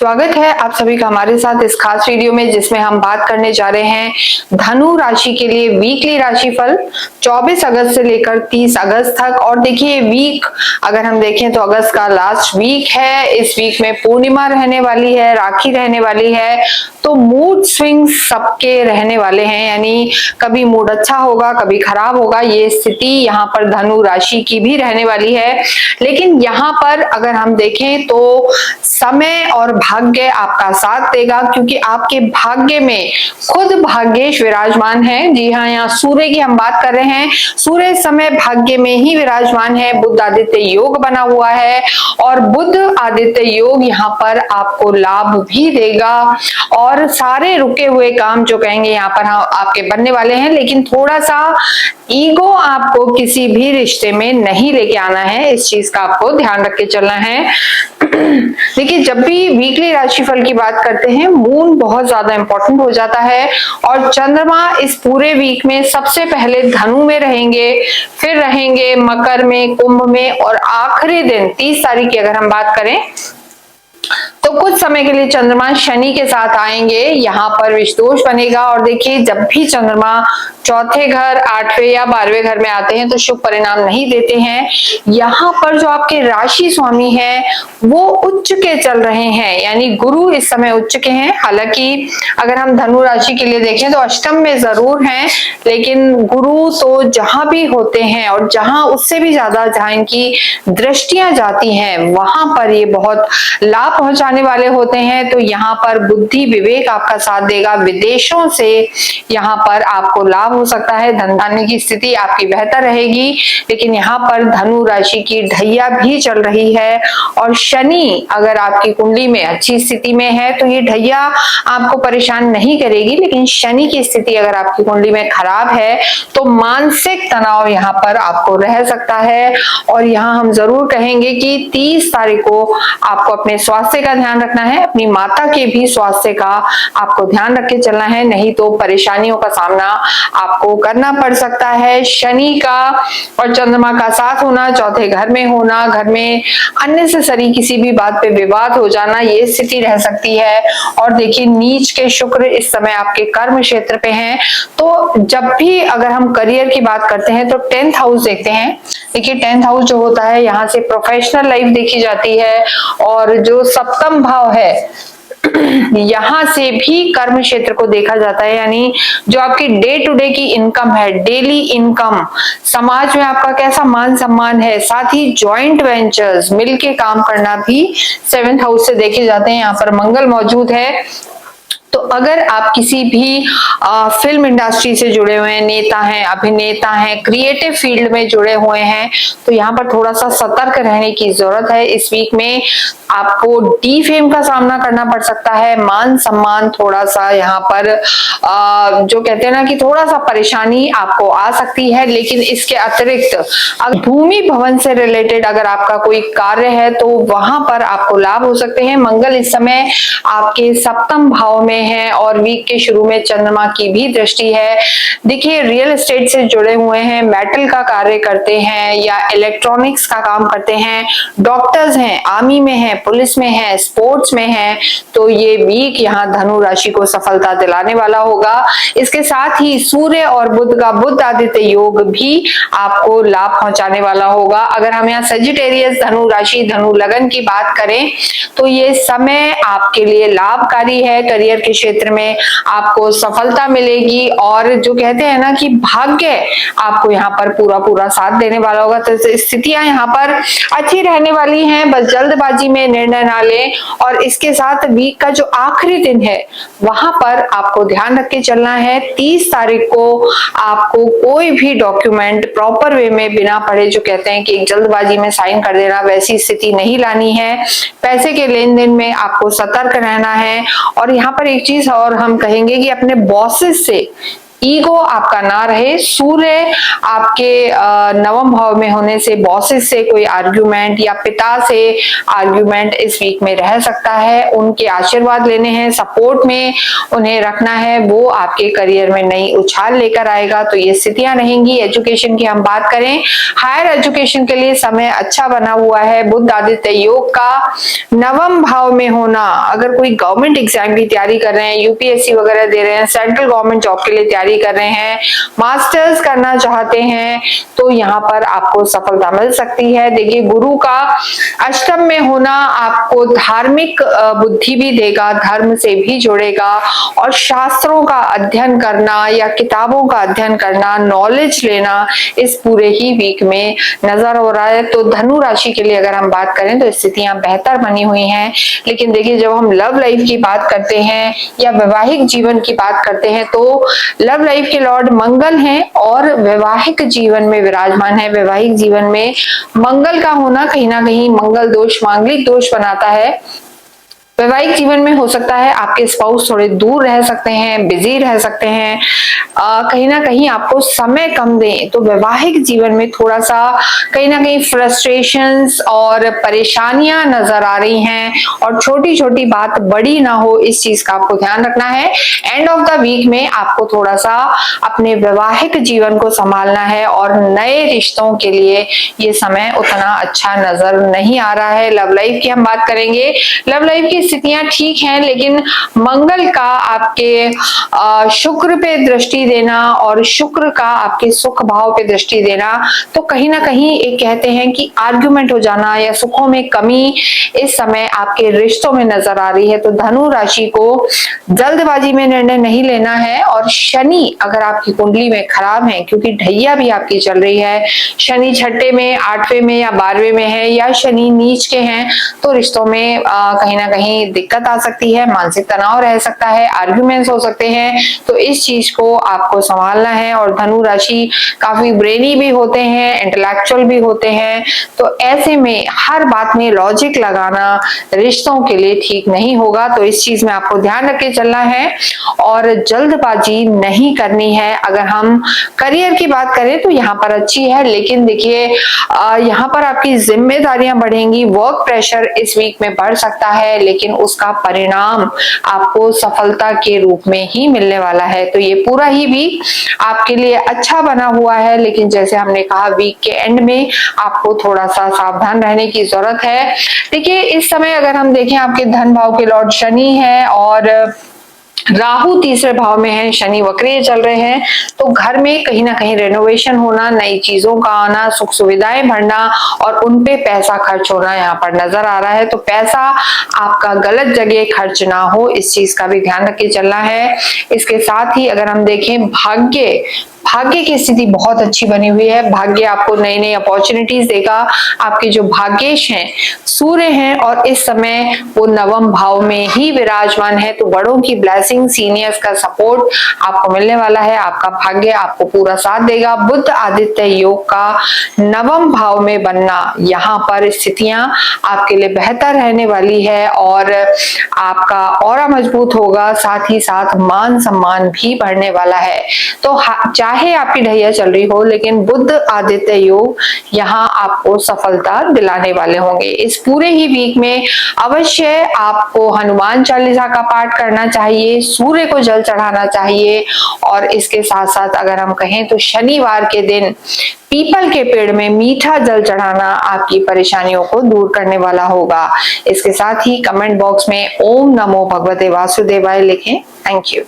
स्वागत है आप सभी का हमारे साथ इस खास वीडियो में, जिसमें हम बात करने जा रहे हैं धनु राशि के लिए वीकली राशिफल 24 अगस्त से लेकर 30 अगस्त तक। और देखिए वीक अगर हम देखें तो अगस्त का लास्ट वीक है। इस वीक में पूर्णिमा रहने वाली है, राखी रहने वाली है, तो मूड स्विंग सबके रहने वाले हैं। यानी कभी मूड अच्छा होगा, कभी खराब होगा, ये स्थिति यहाँ पर धनु राशि की भी रहने वाली है। लेकिन यहाँ पर अगर हम देखें तो समय और भाग्य आपका साथ देगा, क्योंकि आपके भाग्य में खुद भाग्येश विराजमान है। जी हाँ, यहाँ सूर्य की हम बात कर रहे हैं। सूर्य इस समय भाग्य में ही विराजमान है, बुध आदित्य योग बना हुआ है और बुध आदित्य योग यहाँ पर आपको लाभ भी देगा और सारे रुके हुए काम जो कहेंगे यहाँ पर आपके बनने वाले हैं। लेकिन थोड़ा सा ईगो आपको किसी भी रिश्ते में नहीं लेके आना है, इस चीज का आपको ध्यान रख के चलना है। देखिए, जब भी वीकली राशिफल की बात करते हैं, मून बहुत ज्यादा इंपॉर्टेंट हो जाता है और चंद्रमा इस पूरे वीक में सबसे पहले धनु में रहेंगे, फिर रहेंगे मकर में, कुंभ में और आखिरी दिन 30 तारीख की अगर हम बात करें तो कुछ समय के लिए चंद्रमा शनि के साथ आएंगे, यहाँ पर विषदोष बनेगा। और देखिए, जब भी चंद्रमा चौथे घर, 8वें या 12वें घर में आते हैं तो शुभ परिणाम नहीं देते हैं। यहाँ पर जो आपके राशि स्वामी हैं वो उच्च के चल रहे हैं, यानी गुरु इस समय उच्च के हैं। हालांकि अगर हम धनु राशि के लिए देखें तो अष्टम में जरूर हैं, लेकिन गुरु तो जहां भी होते हैं और जहां उससे भी ज्यादा जहां इनकी दृष्टियां जाती हैं वहां पर ये बहुत लाभ पहुंचाने वाले होते हैं। तो यहाँ पर बुद्धि विवेक आपका साथ देगा। विदेशों से यहाँ पर आपको लाभ हो सकता है, धन धान्य की स्थिति आपकी बेहतर रहेगी। लेकिन यहाँ पर धनु राशि की ढैया भी चल रही है और शनि अगर आपकी कुंडली में अच्छी स्थिति में है तो ये ढैया आपको परेशान नहीं करेगी। लेकिन शनि की स्थिति अगर आपकी कुंडली में खराब है तो मानसिक तनाव यहाँ पर आपको रह सकता है। और यहाँ हम जरूर कहेंगे कि 30 तारीख को आपको अपने स्वास्थ्य का ध्यान रखना है, अपनी माता के भी स्वास्थ्य का आपको ध्यान रख के चलना है, नहीं तो परेशानियों का सामना आपको करना पड़ सकता है। शनि का और चंद्रमा का साथ होना, चौथे घर में होना, घर में अननेसेसरी किसी भी बात पे विवाद हो जाना, ये स्थिति रह सकती है। और देखिए, नीच के शुक्र इस समय आपके कर्म क्षेत्र पे हैं, तो जब भी अगर हम करियर की बात करते हैं तो 10th हाउस देखते हैं। देखिए, 10th हाउस जो होता है यहाँ से प्रोफेशनल लाइफ देखी जाती है और जो सप्तम भाव है यहां से भी कर्म क्षेत्र को देखा जाता है। यानी जो आपकी डे टू डे की इनकम है, डेली इनकम, समाज में आपका कैसा मान सम्मान है, साथ ही जॉइंट वेंचर्स मिलके काम करना भी 7th हाउस से देखे जाते हैं। यहाँ पर मंगल मौजूद है, तो अगर आप किसी भी फिल्म इंडस्ट्री से जुड़े हुए हैं, नेता हैं, अभिनेता हैं, क्रिएटिव फील्ड में जुड़े हुए हैं, तो यहाँ पर थोड़ा सा सतर्क रहने की जरूरत है। इस वीक में आपको डीफेम का सामना करना पड़ सकता है, मान सम्मान थोड़ा सा यहाँ पर जो कहते हैं ना कि थोड़ा सा परेशानी आपको आ सकती है। लेकिन इसके अतिरिक्त भूमि भवन से रिलेटेड अगर आपका कोई कार्य है तो वहां पर आपको लाभ हो सकते हैं। मंगल इस समय आपके सप्तम भाव में है और वीक के शुरू में चंद्रमा की भी दृष्टि है। देखिए, रियल एस्टेट से जुड़े हुए हैं, मेटल का कार्य करते हैं या इलेक्ट्रॉनिक्स का काम करते हैं, डॉक्टर्स हैं, आर्मी में हैं, पुलिस में हैं, स्पोर्ट्स में हैं, तो ये वीक यहाँ धनु राशि को सफलता दिलाने वाला होगा। इसके साथ ही सूर्य और बुध का बुध आदित्य योग भी आपको लाभ पहुंचाने वाला होगा। अगर हम यहाँ सजिटेरियस धनु राशि धनु लगन की बात करें तो ये समय आपके लिए लाभकारी है। करियर के क्षेत्र में आपको सफलता मिलेगी और जो कहते हैं ना कि भाग्य आपको यहाँ पर पूरा पूरा साथ देने वाला होगा। तो स्थितियां यहाँ पर अच्छी रहने वाली हैं, बस जल्दबाजी में निर्णय ना लें। और इसके साथ वीक का जो आखिरी दिन है वहां पर आपको ध्यान रख के चलना है। 30 तारीख को आपको कोई भी डॉक्यूमेंट प्रॉपर वे में बिना पढ़े, जो कहते हैं कि जल्दबाजी में साइन कर देना, वैसी स्थिति नहीं लानी है। पैसे के लेन देन में आपको सतर्क रहना है। और यहाँ पर एक चीज और हम कहेंगे कि अपने बॉसेस से ईगो आपका ना रहे। सूर्य आपके नवम भाव में होने से बॉसेस से कोई आर्ग्यूमेंट या पिता से आर्ग्यूमेंट इस वीक में रह सकता है। उनके आशीर्वाद लेने हैं, सपोर्ट में उन्हें रखना है, वो आपके करियर में नई उछाल लेकर आएगा। तो ये स्थितियां रहेंगी। एजुकेशन की हम बात करें, हायर एजुकेशन के लिए समय अच्छा बना हुआ है। बुध आदित्य योग का नवम भाव में होना, अगर कोई गवर्नमेंट एग्जाम की तैयारी कर रहे हैं, यूपीएससी वगैरह दे रहे हैं, सेंट्रल गवर्नमेंट जॉब के लिए तैयारी कर रहे हैं, मास्टर्स करना चाहते हैं, तो यहाँ पर आपको सफलता मिल सकती है। देखिए, गुरु का अष्टम में होना आपको धार्मिक बुद्धि भी देगा, धर्म से भी जोड़ेगा, और शास्त्रों का अध्ययन करना या किताबों का अध्ययन करना, नॉलेज लेना इस पूरे ही वीक में नजर हो रहा है। तो धनु राशि के लिए अगर हम बात करें तो स्थितियां बेहतर बनी हुई हैं। लेकिन देखिए, जब हम लव लाइफ की बात करते हैं या वैवाहिक जीवन की बात करते हैं, तो लव लाइफ के लॉर्ड मंगल हैं और वैवाहिक जीवन में विराजमान है। वैवाहिक जीवन में मंगल का होना कहीं ना कहीं मंगल दोष, मांगलिक दोष बनाता है। वैवाहिक जीवन में हो सकता है आपके स्पाउस थोड़े दूर रह सकते हैं, बिजी रह सकते हैं, कहीं ना कहीं आपको समय कम दें। तो वैवाहिक जीवन में थोड़ा सा कहीं ना कहीं फ्रस्ट्रेशंस और परेशानियां नजर आ रही हैं, और छोटी छोटी बात बड़ी ना हो, इस चीज का आपको ध्यान रखना है। एंड ऑफ द वीक में आपको थोड़ा सा अपने वैवाहिक जीवन को संभालना है, और नए रिश्तों के लिए ये समय उतना अच्छा नजर नहीं आ रहा है। लव लाइफ की हम बात करेंगे, लव लाइफ की स्थितियां ठीक हैं, लेकिन मंगल का आपके शुक्र पे दृष्टि देना और शुक्र का आपके सुख भाव पे दृष्टि देना, तो कहीं ना कहीं एक कहते हैं कि आर्ग्यूमेंट हो जाना या सुखों में कमी इस समय आपके रिश्तों में नजर आ रही है। तो धनु राशि को जल्दबाजी में निर्णय नहीं लेना है। और शनि अगर आपकी कुंडली में खराब है, क्योंकि ढैया भी आपकी चल रही है, शनि छठे में, आठवें में या 12वें में है, या शनि नीच के हैं, तो रिश्तों में कहीं ना कहीं दिक्कत आ सकती है, मानसिक तनाव रह सकता है, आर्ग्यूमेंट्स हो सकते हैं। तो इस चीज को आपको संभालना है। और धनु राशि काफी ब्रेनी भी होते हैं, इंटेलेक्चुअल भी होते हैं, तो ऐसे में हर बात में लॉजिक लगाना रिश्तों के लिए ठीक नहीं होगा। तो इस चीज में आपको ध्यान रख के चलना है और जल्दबाजी नहीं करनी है। अगर हम करियर की बात करें तो यहाँ पर अच्छी है, लेकिन देखिए यहाँ पर आपकी जिम्मेदारियां बढ़ेंगी, वर्क प्रेशर इस वीक में बढ़ सकता है, लेकिन उसका परिणाम आपको सफलता के रूप में ही मिलने वाला है। तो ये पूरा ही वीक आपके लिए अच्छा बना हुआ है, लेकिन जैसे हमने कहा वीक के एंड में आपको थोड़ा सा सावधान रहने की जरूरत है। देखिए, इस समय अगर हम देखें, आपके धन भाव के लॉर्ड शनि है और राहु तीसरे भाव में है, शनि वक्रीय चल रहे हैं, तो घर में कहीं ना कहीं रेनोवेशन होना, नई चीजों का आना, सुख सुविधाएं बढ़ना और उन पे पैसा खर्च होना यहाँ पर नजर आ रहा है। तो पैसा आपका गलत जगह खर्च ना हो, इस चीज का भी ध्यान रख के चलना है। इसके साथ ही अगर हम देखें, भाग्य की स्थिति बहुत अच्छी बनी हुई है। भाग्य आपको नई नई अपॉर्चुनिटीज देगा। आपके जो भाग्येश हैं सूर्य हैं, और इस समय वो नवम भाव में ही विराजमान है, तो बड़ों की ब्लेसिंग, सीनियर्स का सपोर्ट आपको मिलने वाला है। आपका भाग्य आपको पूरा साथ देगा। बुध आदित्य योग का नवम भाव में बनना, यहाँ पर स्थितियां आपके लिए बेहतर रहने वाली है, और आपका ऑरा मजबूत होगा, साथ ही साथ मान सम्मान भी बढ़ने वाला है। तो चाहे आपकी ढैया चल रही हो, लेकिन बुध आदित्य योग यहाँ आपको सफलता दिलाने वाले होंगे। इस पूरे ही वीक में अवश्य आपको हनुमान चालीसा का पाठ करना चाहिए, सूर्य को जल चढ़ाना चाहिए, और इसके साथ साथ अगर हम कहें तो शनिवार के दिन पीपल के पेड़ में मीठा जल चढ़ाना आपकी परेशानियों को दूर करने वाला होगा। इसके साथ ही कमेंट बॉक्स में ओम नमो भगवते वासुदेवाय लिखें। Thank you.